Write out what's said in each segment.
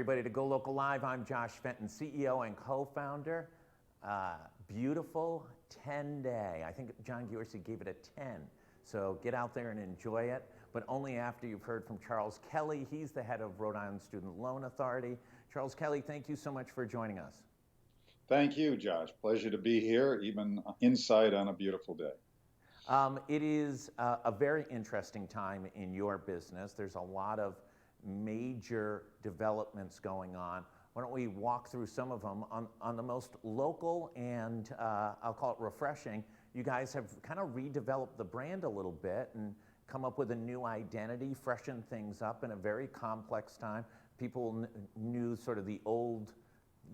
everybody to Go Local Live. I'm Josh Fenton, CEO and co-founder. Beautiful 10-day. I think John Giorgi gave it a 10. So get out there and enjoy it, but only after you've heard from Charles Kelley. He's the head of Rhode Island Student Loan Authority. Charles Kelley, thank you so much for joining us. Thank you, Josh. Pleasure to be here, even inside on a beautiful day. It is a very interesting time in your business. There's a lot of major developments going on. Why don't we walk through some of them on the most local and I'll call it refreshing. You guys have kind of redeveloped the brand a little bit and come up with a new identity, freshened things up in a very complex time. People knew sort of the old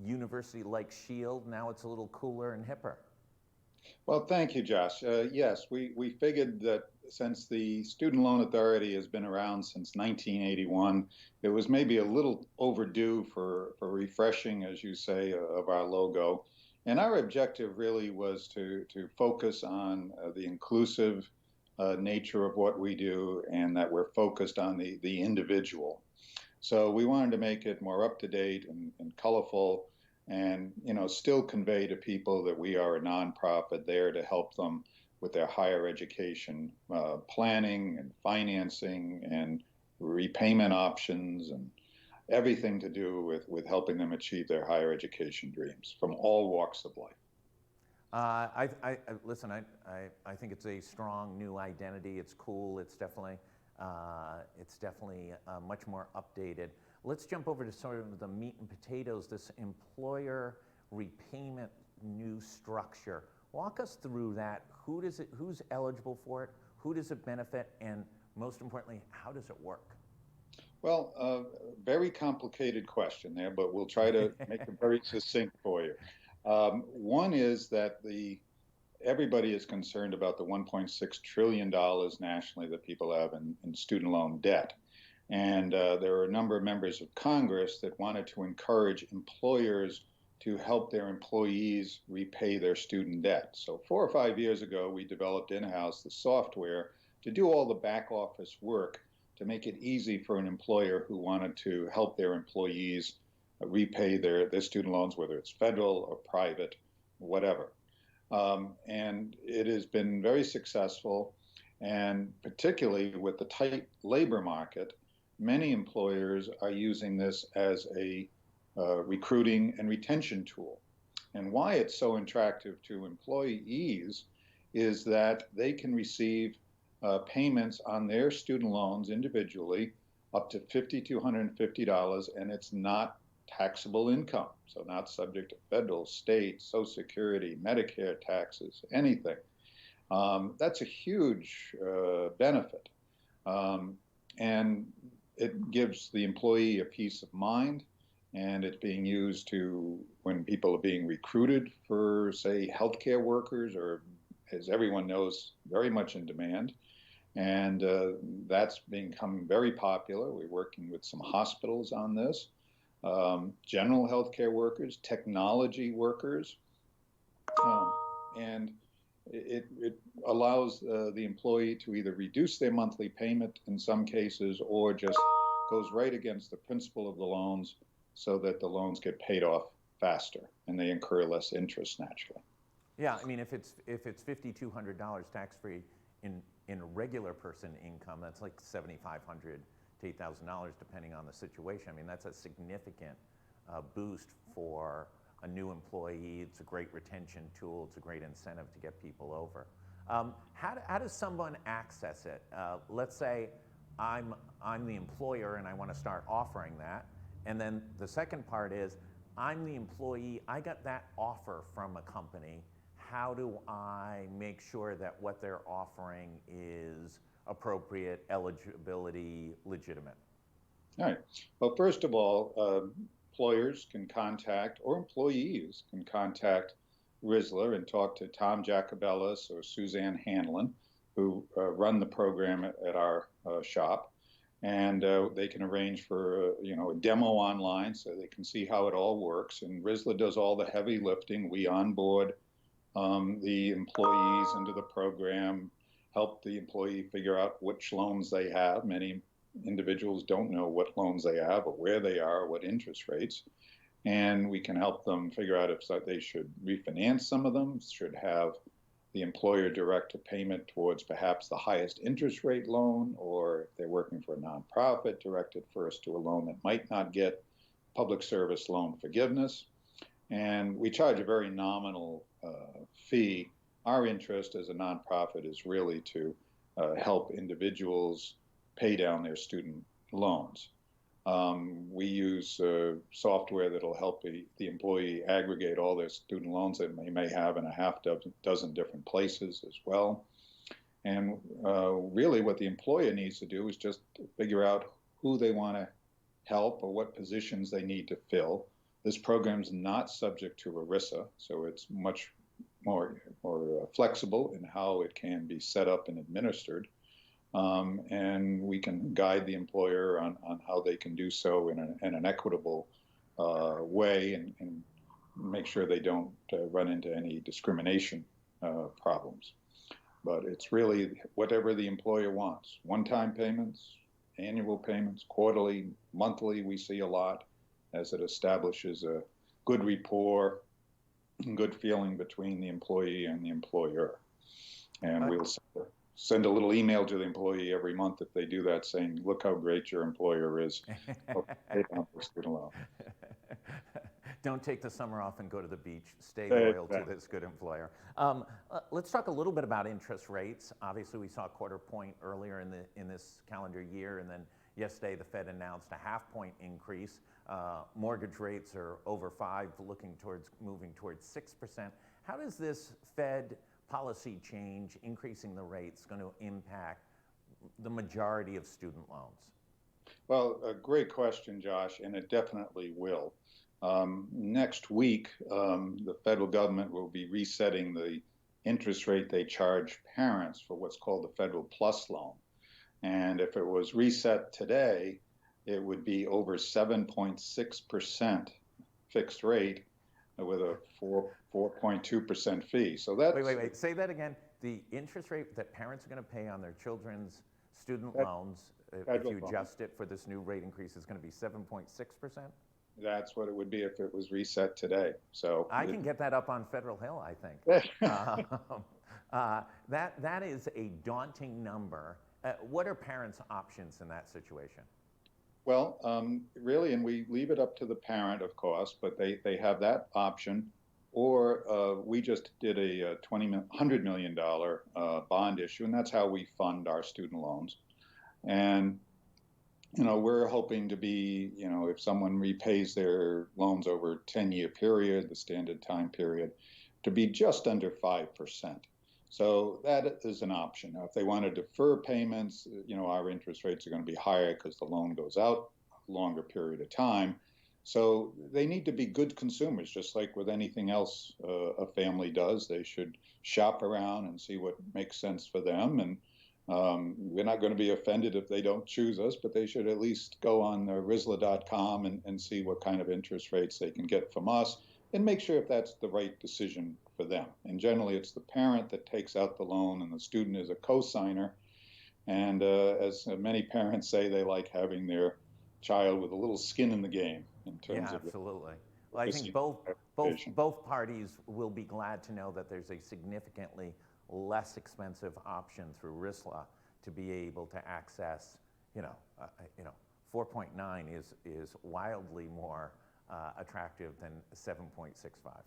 university-like shield. Now it's a little cooler and hipper. Well, thank you, Josh. Yes, we figured that since the Student Loan Authority has been around since 1981, it was maybe a little overdue for refreshing, as you say, of our logo. And our objective really was to focus on the inclusive nature of what we do, and that we're focused on the individual. So we wanted to make it more up-to-date and colorful, and still convey to people that we are a nonprofit there to help them with their higher education planning and financing and repayment options and everything to do with helping them achieve their higher education dreams from all walks of life. Listen, I think it's a strong new identity. It's cool. It's definitely much more updated. Let's jump over to sort of the meat and potatoes, this employer repayment new structure. Walk us through that. Who's eligible for it? Who does it benefit? And most importantly, how does it work? Well, very complicated question there, but we'll try to make it very succinct for you. One is that everybody is concerned about the $1.6 trillion nationally that people have in student loan debt. And there are a number of members of Congress that wanted to encourage employers to help their employees repay their student debt. So 4 or 5 years ago, we developed in-house the software to do all the back office work to make it easy for an employer who wanted to help their employees repay their student loans, whether it's federal or private, whatever. And it has been very successful, and particularly with the tight labor market, many employers are using this as a recruiting and retention tool. And why it's so attractive to employees is that they can receive payments on their student loans individually up to $5,250, and it's not taxable income, so not subject to federal, state, Social Security, Medicare taxes, anything. That's a huge benefit. And it gives the employee a peace of mind, and it's being used when people are being recruited for, say, healthcare workers, or as everyone knows, very much in demand. And that's become very popular. We're working with some hospitals on this, general healthcare workers, technology workers, and it allows the employee to either reduce their monthly payment in some cases, or just goes right against the principal of the loans so that the loans get paid off faster and they incur less interest naturally. Yeah, I mean, if it's $5,200 tax-free in a regular person income, that's like $7,500 to $8,000 depending on the situation. I mean, that's a significant boost for a new employee. It's a great retention tool. It's a great incentive to get people over. How does someone access it? Let's say I'm the employer and I want to start offering that. And then the second part is, I'm the employee, I got that offer from a company. How do I make sure that what they're offering is appropriate, eligibility, legitimate? All right. Well, first of all, employers can contact, or employees can contact RISLA and talk to Tom Jacobellis or Suzanne Hanlon, who run the program at our shop. And they can arrange for a demo online so they can see how it all works. And RISLA does all the heavy lifting. We onboard the employees into the program, help the employee figure out which loans they have. Many individuals don't know what loans they have or where they are, what interest rates. And we can help them figure out if they should refinance some of them, should have the employer direct a payment towards perhaps the highest interest rate loan, or if they're working for a nonprofit, direct it first to a loan that might not get public service loan forgiveness. And we charge a very nominal fee. Our interest as a nonprofit is really to help individuals pay down their student loans. We use software that'll help the employee aggregate all their student loans that they may have in a half dozen different places as well. And really what the employer needs to do is just figure out who they want to help or what positions they need to fill. This program's not subject to RISLA, so it's much more flexible in how it can be set up and administered. And we can guide the employer on how they can do so in an equitable way and make sure they don't run into any discrimination problems. But it's really whatever the employer wants. One-time payments, annual payments, quarterly, monthly, we see a lot as it establishes a good rapport and good feeling between the employee and the employer. And we'll send a little email to the employee every month if they do that, saying, look how great your employer is. Don't take the summer off and go to the beach. Stay loyal to this good employer. Let's talk a little bit about interest rates. Obviously, we saw a quarter point earlier in this calendar year, and then yesterday the Fed announced a half-point increase. Mortgage rates are over 5%, moving towards 6%. How does this Fed policy change, increasing the rates, going to impact the majority of student loans? Well, a great question, Josh, and it definitely will. Next week, the federal government will be resetting the interest rate they charge parents for what's called the Federal Plus loan. And if it was reset today, it would be over 7.6% fixed rate with a 4.2% fee. So that's... Wait. Say that again. The interest rate that parents are going to pay on their children's student loans, if you adjust it for this new rate increase, is going to be 7.6%? That's what it would be if it was reset today. So I can get that up on Federal Hill, I think. That is a daunting number. What are parents' options in that situation? Well, really, and we leave it up to the parent, of course, but they have that option. Or we just did a $100 million bond issue, and that's how we fund our student loans. And, we're hoping to be, if someone repays their loans over a 10-year period, the standard time period, to be just under 5%. So that is an option. Now, if they want to defer payments, our interest rates are going to be higher because the loan goes out a longer period of time. So they need to be good consumers, just like with anything else a family does. They should shop around and see what makes sense for them. And we're not going to be offended if they don't choose us, but they should at least go on RISLA.com and see what kind of interest rates they can get from us and make sure if that's the right decision for them. And generally, it's the parent that takes out the loan and the student is a co-signer. And as many parents say, they like having their child with a little skin in the game in terms of... absolutely. Well, I think both parties will be glad to know that there's a significantly less expensive option through RISLA to be able to access, 4.9 is wildly more attractive than 7.65.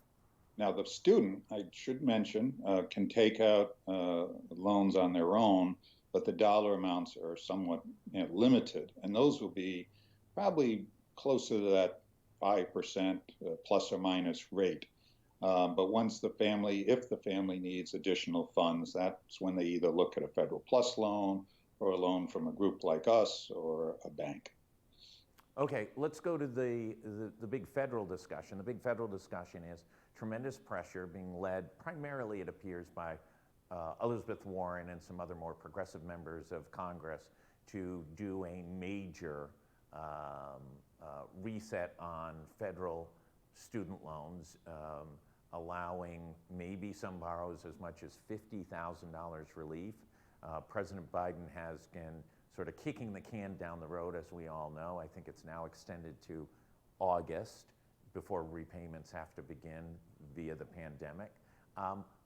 Now, the student, I should mention, can take out loans on their own, but the dollar amounts are somewhat limited, and those will be probably closer to that 5% plus or minus rate. But once if the family needs additional funds, that's when they either look at a Federal Plus loan or a loan from a group like us or a bank. Okay, let's go to the big federal discussion. The big federal discussion is tremendous pressure being led primarily, it appears, by Elizabeth Warren and some other more progressive members of Congress to do a major reset on federal student loans, allowing maybe some borrowers as much as $50,000 relief. President Biden has sort of kicking the can down the road, as we all know. I think it's now extended to August before repayments have to begin via the pandemic.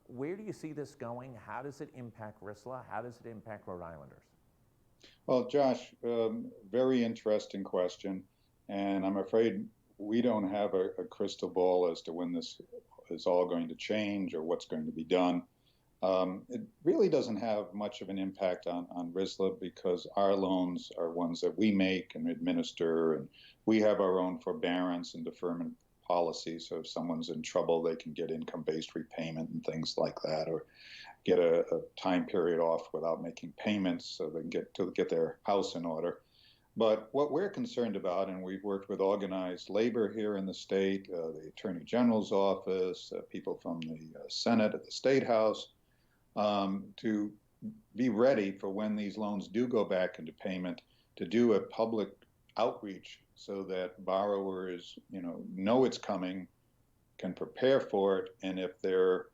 Where do you see this going? How does it impact RISLA? How does it impact Rhode Islanders? Well, Josh, very interesting question. And I'm afraid we don't have a crystal ball as to when this is all going to change or what's going to be done. It really doesn't have much of an impact on RISLA because our loans are ones that we make and administer, and we have our own forbearance and deferment policy. So if someone's in trouble, they can get income-based repayment and things like that, or get a time period off without making payments so they can get their house in order. But what we're concerned about, and we've worked with organized labor here in the state, the Attorney General's office, people from the Senate at the State House, to be ready for when these loans do go back into payment, to do a public outreach so that borrowers, know it's coming, can prepare for it, and if they're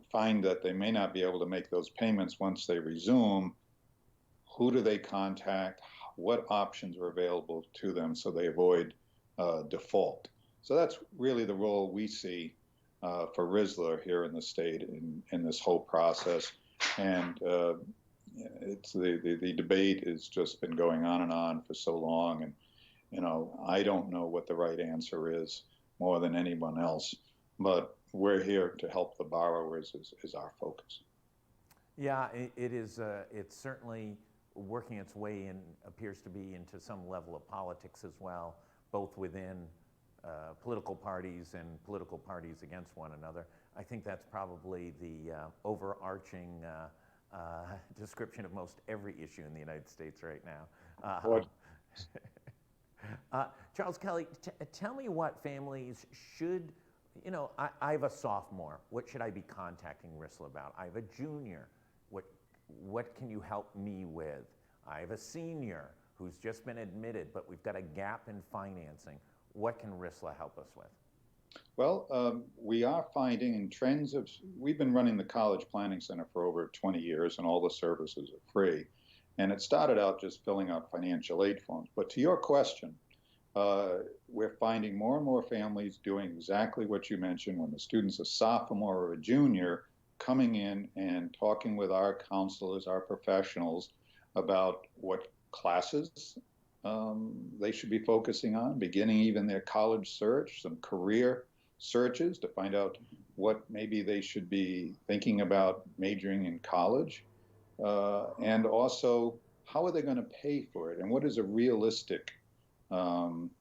find that they may not be able to make those payments once they resume, who do they contact? What options are available to them so they avoid default? So that's really the role we see for RISLA here in the state in this whole process. And it's the debate has just been going on and on for so long. And, I don't know what the right answer is more than anyone else. But we're here to help the borrowers is our focus. Yeah, it is. It's certainly working its way in, appears to be into some level of politics as well, both within political parties and political parties against one another. I think that's probably the overarching description of most every issue in the United States right now. Charles Kelley, tell me what families should, I have a sophomore. What should I be contacting RISLA about? I have a junior. What can you help me with? I have a senior who's just been admitted, but we've got a gap in financing. What can RISLA help us with? Well, we are finding in trends of, we've been running the College Planning Center for over 20 years, and all the services are free. And it started out just filling out financial aid forms. But to your question, we're finding more and more families doing exactly what you mentioned when the student's a sophomore or a junior, coming in and talking with our counselors, our professionals, about what classes they should be focusing on, beginning even their college search, some career searches to find out what maybe they should be thinking about majoring in college, and also how are they going to pay for it, and what is a realistic hurdle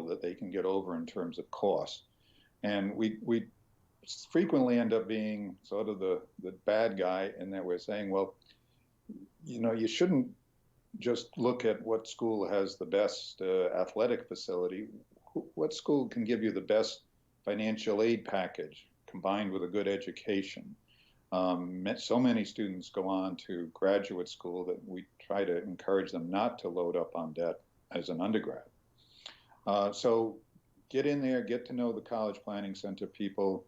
that they can get over in terms of cost. And we frequently end up being sort of the bad guy in that we're saying, well, you shouldn't just look at what school has the best athletic facility. What school can give you the best financial aid package combined with a good education? So many students go on to graduate school that we try to encourage them not to load up on debt as an undergrad. So get in there, get to know the College Planning Center people,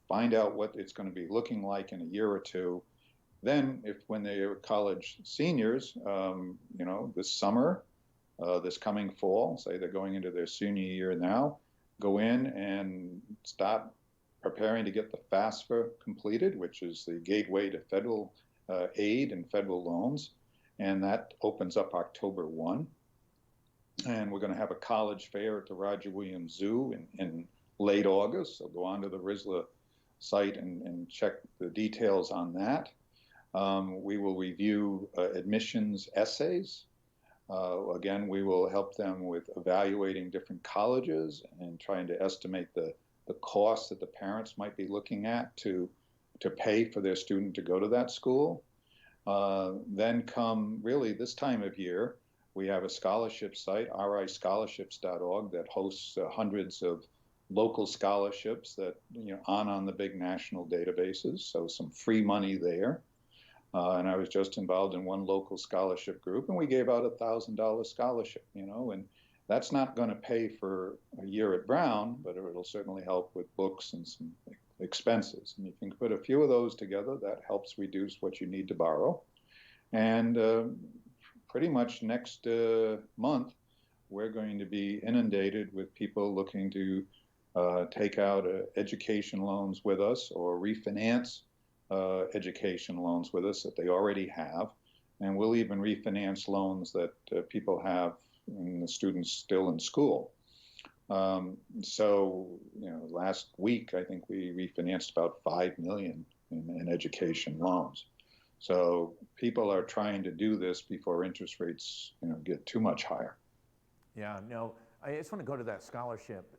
find out what it's going to be looking like in a year or two. Then, when they're college seniors, this summer, this coming fall, say they're going into their senior year now, go in and start preparing to get the FAFSA completed, which is the gateway to federal aid and federal loans. And that opens up October 1. And we're going to have a college fair at the Roger Williams Zoo in late August. So go on to the RISLA site and check the details on that. We will review admissions essays. Again, we will help them with evaluating different colleges and trying to estimate the cost that the parents might be looking at to pay for their student to go to that school. Then come really this time of year, we have a scholarship site, rischolarships.org, that hosts hundreds of local scholarships that on the big national databases. So some free money there. And I was just involved in one local scholarship group, and we gave out $1,000 scholarship, and that's not going to pay for a year at Brown, but it'll certainly help with books and some expenses. And you can put a few of those together, that helps reduce what you need to borrow. And pretty much next month, we're going to be inundated with people looking to take out education loans with us or refinance education loans with us that they already have. And we'll even refinance loans that people have and the students still in school. So, last week, I think we refinanced about 5 million in education loans. So people are trying to do this before interest rates, get too much higher. Yeah, no, I just want to go to that scholarship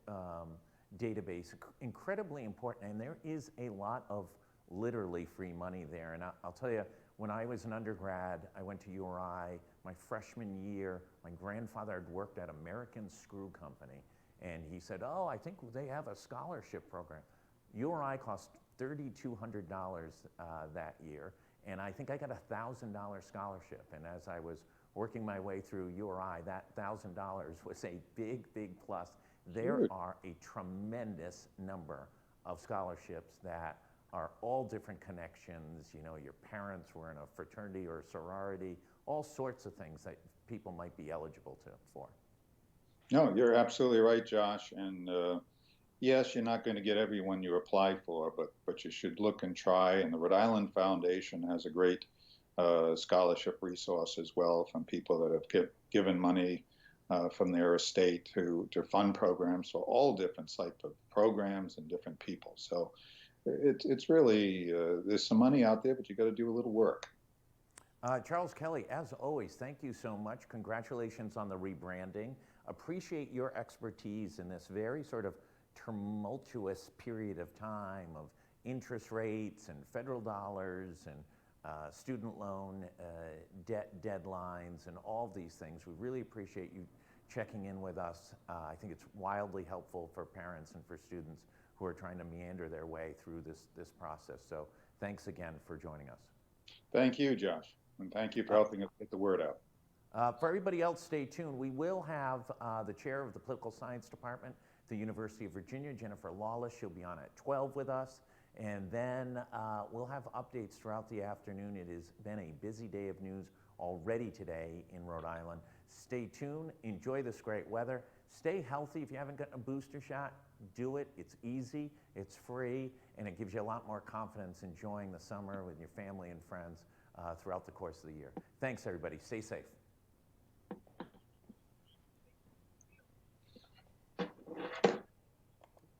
database. Incredibly important, and there is a lot of literally free money there. And I'll tell you, when I was an undergrad, I went to URI my freshman year. My grandfather had worked at American Screw Company, and he said, "Oh, I think they have a scholarship program." URI cost $3,200 that year, and I think I got a $1,000 scholarship. And as I was working my way through URI, that $1,000 was a big, big plus. There are a tremendous number of scholarships that are all different connections. Your parents were in a fraternity or a sorority, all sorts of things that people might be eligible for. No, you're absolutely right, Josh. And yes, you're not going to get everyone you apply for, but you should look and try. And the Rhode Island Foundation has a great scholarship resource as well from people that have given money from their estate to fund programs for all different types of programs and different people. So it's really, there's some money out there, but you got to do a little work. Charles Kelley, as always, thank you so much. Congratulations on the rebranding. Appreciate your expertise in this very sort of tumultuous period of time of interest rates and federal dollars and student loan debt deadlines and all these things. We really appreciate you checking in with us. I think it's wildly helpful for parents and for students who are trying to meander their way through this process. So thanks again for joining us. Thank you, Josh. And thank you for helping us get the word out. For everybody else, stay tuned. We will have the chair of the Political Science Department at the University of Virginia, Jennifer Lawless. She'll be on at 12 with us. And then we'll have updates throughout the afternoon. It has been a busy day of news already today in Rhode Island. Stay tuned. Enjoy this great weather. Stay healthy. If you haven't gotten a booster shot, do it. It's easy, it's free, and it gives you a lot more confidence enjoying the summer with your family and friends throughout the course of the year. Thanks, everybody. Stay safe.